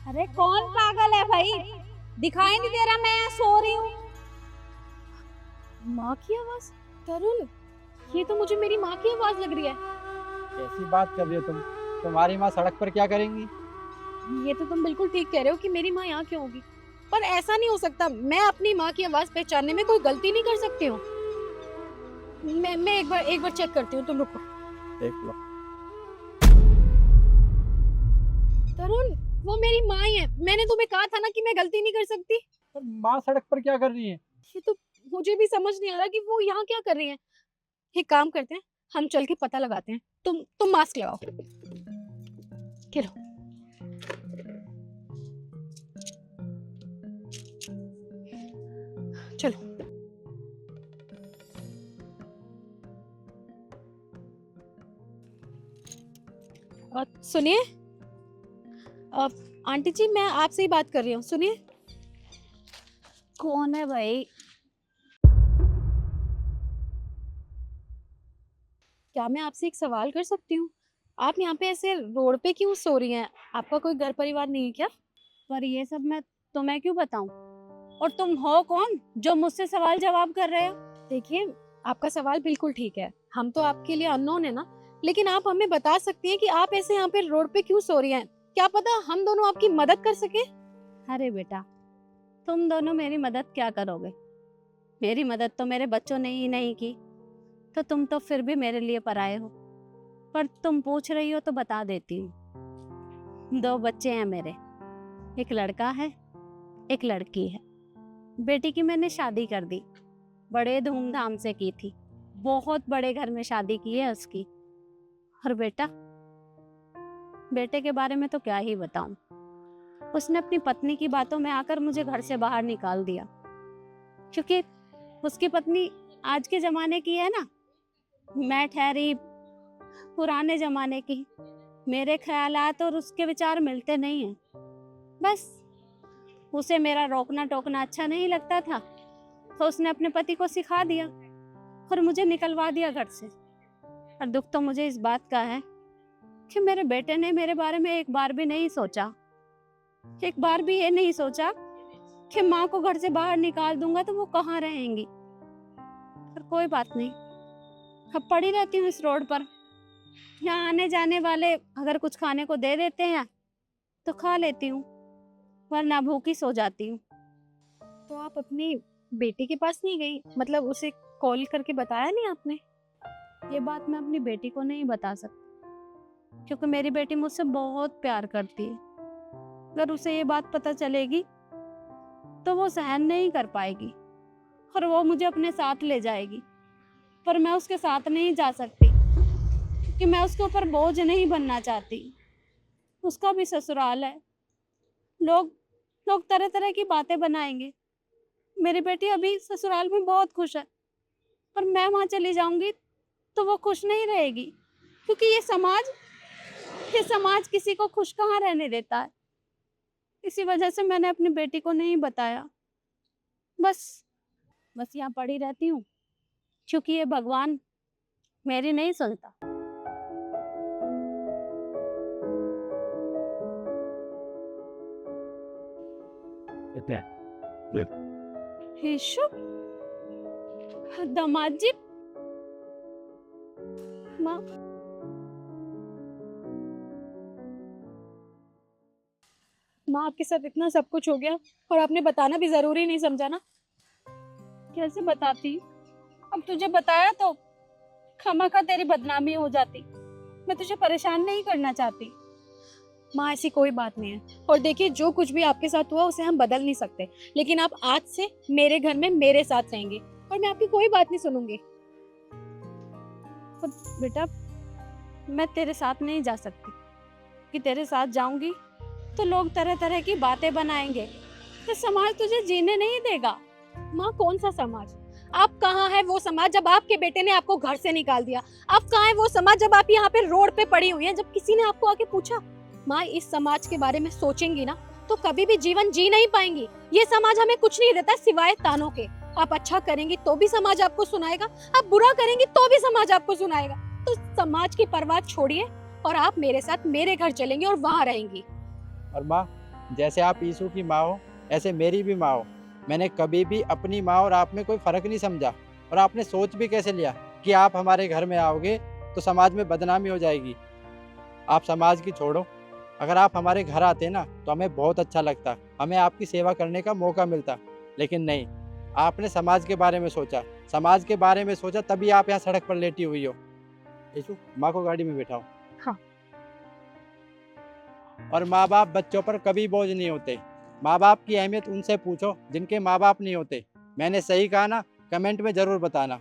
अरे कौन पागल है भाई, दिखाई नहीं दे रहा, मैं यहाँ सो रही हूँ। माँ की आवाज? तरुण, ये तो मुझे मेरी माँ की आवाज लग रही है। कैसी बात कर रही हो तुम? तुम्हारी माँ सड़क पर क्या करेंगी? ये तो तुम बिल्कुल ठीक कह रहे हो कि मेरी माँ यहाँ क्यों होगी, पर ऐसा नहीं हो सकता। मैं अपनी माँ की आवाज पहचानने में कोई गलती नहीं कर सकती हूँ। मैं एक बार चेक करती हूँ, तुम रुको। देख लो। तरुण, वो मेरी माँ ही है। मैंने तुम्हें कहा था ना कि मैं गलती नहीं कर सकती। पर माँ सड़क पर क्या कर रही है? ये तो मुझे भी समझ नहीं आ रहा कि वो यहाँ क्या कर रही है। एक काम करते हैं, हम चल के पता लगाते हैं। तुम मास्क लगाओ। चलो। चलो। और सुनिए, आंटी जी, मैं आपसे ही बात कर रही हूँ, सुनिए। कौन है भाई? क्या मैं आपसे एक सवाल कर सकती हूँ? आप यहाँ पे ऐसे रोड पे क्यों सो रही हैं? आपका कोई घर परिवार नहीं है क्या? पर ये सब मैं तुम्हें क्यों बताऊं? और तुम हो कौन जो मुझसे सवाल जवाब कर रहे हो? देखिए, आपका सवाल बिल्कुल ठीक है, हम तो आपके लिए अननोन है ना, लेकिन आप हमें बता सकती हैं कि आप ऐसे यहाँ पे रोड पे क्यों सो रही हैं? क्या पता हम दोनों आपकी मदद कर सके। अरे बेटा, तुम दोनों मेरी मदद क्या करोगे? मेरी मदद तो मेरे बच्चों ने ही नहीं की, तो तुम तो फिर भी मेरे लिए पराये हो। पर तुम पूछ रही हो तो बता देती हूँ। 2 बच्चे हैं मेरे, एक लड़का है, एक लड़की है। बेटी की मैंने शादी कर दी, बड़े धूमधाम से की थी, बहुत बड़े घर में शादी की है उसकी। और बेटे के बारे में तो क्या ही बताऊं। उसने अपनी पत्नी की बातों में आकर मुझे घर से बाहर निकाल दिया, क्योंकि उसकी पत्नी आज के जमाने की है ना, मैं ठहरी पुराने जमाने की। मेरे ख्यालात और उसके विचार मिलते नहीं हैं। बस उसे मेरा रोकना टोकना अच्छा नहीं लगता था, तो उसने अपने पति को सिखा दिया और मुझे निकलवा दिया घर से। और दुख तो मुझे इस बात का है कि मेरे बेटे ने मेरे बारे में एक बार भी नहीं सोचा, एक बार भी ये नहीं सोचा कि माँ को घर से बाहर निकाल दूंगा तो वो कहाँ रहेंगी। पर कोई बात नहीं, अब पड़ी रहती हूँ इस रोड पर। यहाँ आने जाने वाले अगर कुछ खाने को दे देते हैं तो खा लेती हूँ, वरना भूखी सो जाती हूँ। तो आप अपनी बेटी के पास नहीं गई? मतलब उसे कॉल करके बताया नहीं आपने? ये बात मैं अपनी बेटी को नहीं बता सकती, क्योंकि मेरी बेटी मुझसे बहुत प्यार करती है। अगर उसे ये बात पता चलेगी तो वो सहन नहीं कर पाएगी और वो मुझे अपने साथ ले जाएगी। पर मैं उसके साथ नहीं जा सकती, क्योंकि मैं उसके ऊपर बोझ नहीं बनना चाहती। उसका भी ससुराल है, लोग लोग तरह तरह की बातें बनाएंगे। मेरी बेटी अभी ससुराल में बहुत खुश है, पर मैं वहां चली जाऊंगी तो वो खुश नहीं रहेगी, क्योंकि ये समाज किसी को खुश कहाँ रहने देता है। इसी वजह से मैंने अपनी बेटी को नहीं बताया। बस यहाँ पड़ी रहती हूँ, क्योंकि ये भगवान मेरी नहीं सुनता। ईशु, दामाद जी, माँ। माँ, आपके साथ इतना सब कुछ हो गया और आपने बताना भी जरूरी नहीं समझा ना? कैसे बताती? अब तुझे बताया तो खामखा तेरी बदनामी हो जाती। मैं तुझे परेशान नहीं करना चाहती। माँ, ऐसी कोई बात नहीं है। और देखिए, जो कुछ भी आपके साथ हुआ उसे हम बदल नहीं सकते, लेकिन आप आज से मेरे घर में मेरे साथ रहेंगे और मैं आपकी कोई बात नहीं सुनूंगी। पर बेटा, मैं तेरे साथ नहीं जा सकती, कि तेरे साथ जाऊंगी तो लोग तरह तरह की बातें बनाएंगे, तो समाज तुझे जीने नहीं देगा। माँ, कौन सा समाज? आप कहाँ है वो समाज जब आपके बेटे ने आपको घर से निकाल दिया? आप कहाँ है वो समाज जब आप यहाँ पे रोड पे पड़ी हुई हैं, जब किसी ने आपको आके पूछा? माँ, इस समाज के बारे में सोचेंगी ना तो कभी भी जीवन जी नहीं पाएंगी। ये समाज हमें कुछ नहीं देता सिवाय तानों के। आप अच्छा करेंगी तो भी समाज आपको सुनाएगा, आप बुरा करेंगी तो भी समाज आपको सुनाएगा। तो समाज की परवाह छोड़िए और आप मेरे साथ मेरे घर चलेंगे और वहाँ रहेंगी। और माँ, जैसे आप यीशु की माँ हो, ऐसे मेरी भी माँ हो। मैंने कभी भी अपनी माँ और आप में कोई फ़र्क नहीं समझा। और आपने सोच भी कैसे लिया कि आप हमारे घर में आओगे तो समाज में बदनामी हो जाएगी। आप समाज की छोड़ो, अगर आप हमारे घर आते ना तो हमें बहुत अच्छा लगता, हमें आपकी सेवा करने का मौका मिलता। लेकिन नहीं, आपने समाज के बारे में सोचा, समाज के बारे में सोचा, तभी आप यहाँ सड़क पर लेटी हुई हो। यीशु, माँ को गाड़ी में बिठाओ। हाँ। और माँ बाप बच्चों पर कभी बोझ नहीं होते। माँ बाप की अहमियत उनसे पूछो जिनके माँ बाप नहीं होते। मैंने सही कहा ना? कमेंट में ज़रूर बताना।